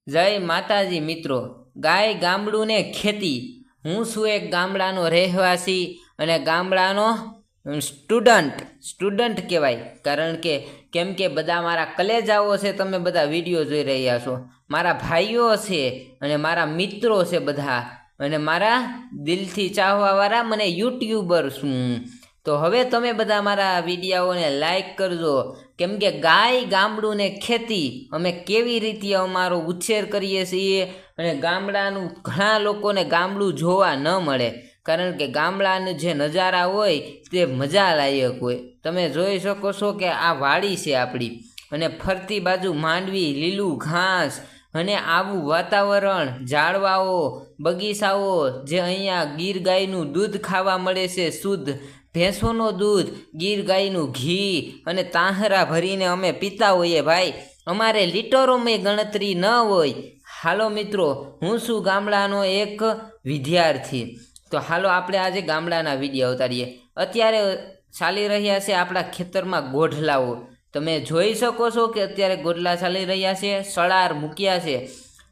જય માતાજી મિત્રો। ગાય ગામડું ને ખેતી। હું છું એક ગામડાનો રહેવાસી અને ગામડાનો સ્ટુડન્ટ કહેવાય। કારણ કે કેમ કે બધા મારા કલેજાઓ છે, તમે બધા વિડીયો જોઈ રહ્યા છો, મારા ભાઈઓ છે અને મારા મિત્રો છે બધા, અને મારા દિલથી ચાહવાવાળા મને યુટ્યુબર છું। તો હવે તમે બધા મારા વિડીયોને લાઈક કરજો, કેમ કે ગાય ગામડું ને ખેતી અમે કેવી રીતે અમારો ઉછેર કરીએ છીએ। અને ગામડાનું ઘણા લોકોને ગામડું જોવા ન મળે, કારણ કે ગામડાનું જે નજારા હોય તે મજા લાયક હોય। તમે જોઈ શકો છો કે આ વાડી છે આપણી, અને ફરતી બાજુ માંડવી, લીલું ઘાસ અને આવું વાતાવરણ, ઝાડવાઓ, બગીચાઓ, જે અહીંયા ગીર ગાયનું દૂધ ખાવા મળે છે શુદ્ધ, ભેંસોનું દૂધ, ગીર ગાયનું ઘી અને તાંહરા ભરીને અમે પીતા હોઈએ ભાઈ। અમારે લીટરોમાં ગણતરી ન હોય। હાલો મિત્રો, હું છું ગામડાનો એક વિદ્યાર્થી। તો હાલો આપણે આજે ગામડાના વિડીયો ઉતારીએ। અત્યારે ચાલી રહ્યા છે આપણા ખેતરમાં ગોઢલાઓ। તમે જોઈ શકો છો કે અત્યારે ગોઢલા ચાલી રહ્યા છે, સળાર મૂક્યા છે,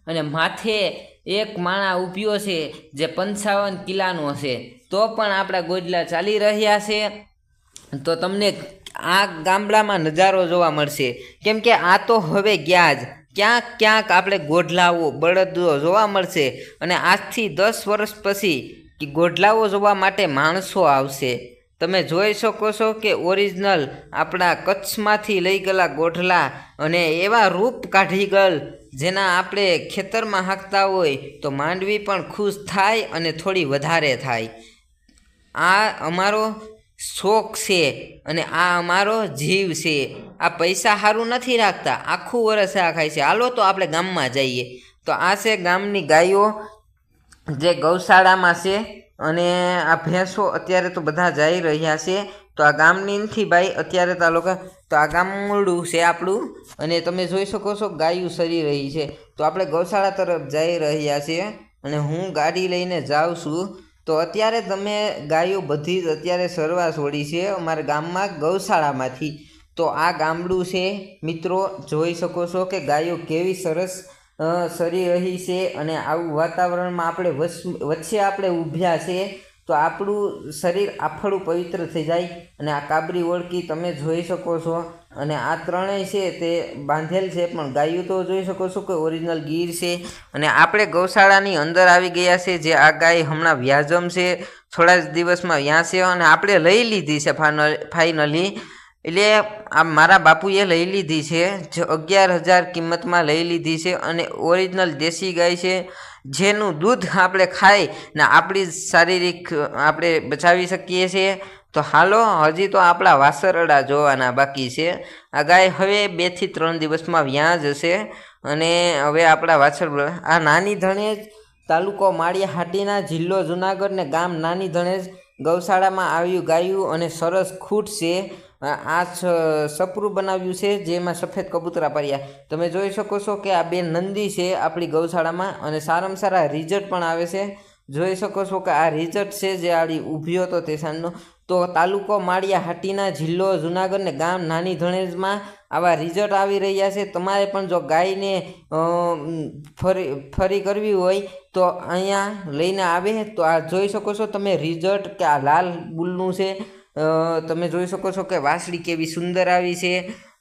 અને માથે એક માણા ઊભ્યો છે જે 55 કિલોનો છે, તો પણ આપણા ગોઢલા ચાલી રહ્યા છે। તો તમને આ ગામડામાં નજારો જોવા મળશે, કેમ કે આ તો હવે ગયા જ, ક્યાંક ક્યાંક આપણે ગોઢલાઓ, બળદો જોવા મળશે, અને આજથી 10 વર્ષ પછી ગોઢલાઓ જોવા માટે માણસો આવશે। તમે જોઈ શકો છો કે ઓરિજિનલ આપણા કચ્છમાંથી લઈ ગયેલા ગોઢલા, અને એવા રૂપ કાઢી ગયેલ જેના આપણે ખેતરમાં હાંકતા હોય તો માંડવી પણ ખુશ થાય અને થોડી વધારે થાય। આ અમારો શોખ છે અને આ અમારો જીવ છે। આ પૈસા સારું નથી રાખતા, આખું વરસ આ ખાય છે। હાલો તો આપણે ગામમાં જઈએ। તો આ છે ગામની ગાયો જે ગૌશાળામાં છે, અને આ ભેંસો અત્યારે તો બધા જઈ રહ્યા છે। તો આ ગામની નથી ભાઈ, અત્યારે તો આ લોકો, તો આ ગામડું છે આપણું, અને તમે જોઈ શકો છો ગાયું સરી રહી છે। તો આપણે ગૌશાળા તરફ જઈ રહ્યા છીએ, અને હું ગાડી લઈને જાઉં છું। તો અત્યારે તમે ગાયો બધી જ અત્યારે સરવા છોડી છે અમારા ગામમાં ગૌશાળામાંથી। તો આ ગામડું છે મિત્રો, જોઈ શકો છો કે ગાયો કેવી સરસ સરી રહી છે, અને આવું વાતાવરણમાં આપણે વચ્ચે આપણે ઊભ્યા છે તો આપણું શરીર આફળું પવિત્ર થઈ જાય। અને આ કાબરી ઓળકી તમે જોઈ શકો છો, અને આ ત્રણેય છે તે બાંધેલ છે, પણ ગાયું તો જોઈ શકો છો કે ઓરિજિનલ ગીર છે। અને આપણે ગૌશાળાની અંદર આવી ગયા છે, જે આ ગાય હમણાં વ્યાજમ છે, થોડા જ દિવસમાં વ્યાશે, અને આપણે લઈ લીધી છે ફાઇનલી। એટલે આ મારા બાપુએ લઈ લીધી છે, જે 11,000 કિંમતમાં લઈ લીધી છે, અને ઓરિજિનલ દેશી ગાય છે, જેનું દૂધ આપણે ખાઈ ને આપણી શારીરિક આપણે બચાવી શકીએ છીએ। તો હાલો, હજી તો આપણા વાસરડા જોવાના બાકી છે। આ ગાય હવે 2 થી 3 દિવસમાં વ્યાજ હશે, અને હવે આપણા વાછર, આ નાની ધણેજ, તાલુકો માળિયા હાટીના, જિલ્લો જુનાગઢ ને ગામ નાની ધણેજ ગૌશાળામાં આવ્યું ગાયું, અને સરસ ખૂટ છે। આ સપરું બનાવ્યું છે, જેમાં સફેદ કબૂતરા પાડ્યા। તમે જોઈ શકો છો કે આ 2 નંદી છે આપણી ગૌશાળામાં, અને સારામાં સારા રિઝલ્ટ પણ આવે છે। જોઈ શકો છો કે આ રિઝલ્ટ છે જે આડી ઊભ્યો હતો તે સાંજનો। તો તાલુકો માળિયા હાટીના, જિલ્લો જુનાગઢ ને ગામ નાની ધણેજમાં આવા રિઝલ્ટ આવી રહ્યા છે। તમારે પણ જો ગાયને ફરી કરવી હોય તો અહીંયા લઈને આવે। તો આ જોઈ શકો છો તમે રિઝલ્ટ કે આ લાલ બુલનું છે। તમે જોઈ શકો છો કે વાસળી કેવી સુંદર આવી છે।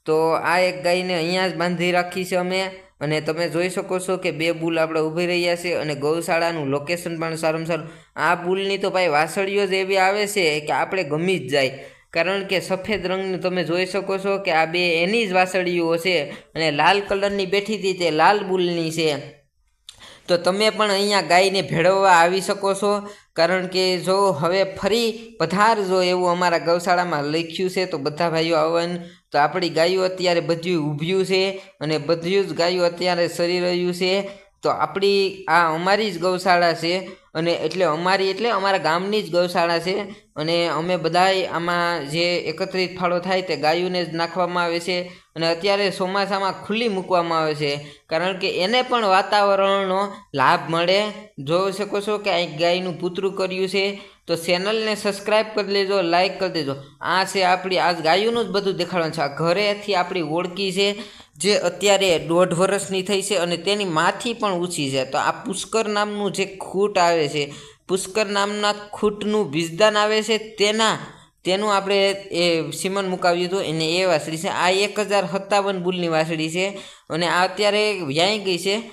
તો આ એક ગાયને અહીંયા જ બાંધી રાખી છે અમે, અને તમે જોઈ શકો છો કે 2 બુલ આપણે ઊભી રહ્યા છે, અને ગૌશાળાનું લોકેશન પણ સારામાં સારું। આ બુલની તો ભાઈ વાસળીઓ જ એવી આવે છે કે આપણે ગમી જ જાય, કારણ કે સફેદ રંગનું તમે જોઈ શકો છો કે આ 2 એની જ વાસળીઓ છે, અને લાલ કલરની બેઠી હતી તે લાલ બુલની છે। તો તમે પણ અહીંયા ગાયને ભેળવવા આવી શકો છો, કારણ કે જો હવે ફરી પધારજો એવું અમારા ગૌશાળામાં લખ્યું છે। તો બધા ભાઈઓ આવવાનું। તો આપણી ગાયો અત્યારે બધું ઊભ્યું છે, અને બધું જ ગાયો અત્યારે સરી રહ્યું છે। તો આપણી આ અમારી જ ગૌશાળા છે, અને એટલે અમારા ગામની જ ગૌશાળા છે, અને અમે બધાય આમાં જે એકત્રિત ફાળો થાય તે ગાયોને જ નાખવામાં આવે છે, અને અત્યારે ચોમાસામાં ખુલ્લી મૂકવામાં આવે છે, કારણ કે એને પણ વાતાવરણનો લાભ મળે। જોઈ શકો છો કે આ ગાયનું પૂતરું કર્યું છે। તો ચેનલને સબસ્ક્રાઈબ કરી લેજો, લાઈક કરી દેજો। આ છે આપણી, આ ગાયોનું જ બધું દેખાડવાનું છે। આ ઘરેથી આપણી ઓળખી છે, જે અત્યારે 1.5 વર્ષની થઈ છે અને તેની માથી પણ ઊંચી છે. તો આ પુષ્કર નામનું જે ખૂટ આવે છે, પુષ્કર નામના ખૂટનું બીજદાન આવે છે, તેનું આપણે એ સીમન મુકાવ્યું હતું એને એ વાછડી છે. આ 1057 બુલની વાછડી છે અને આ અત્યારે વ્યાઈ ગઈ છે.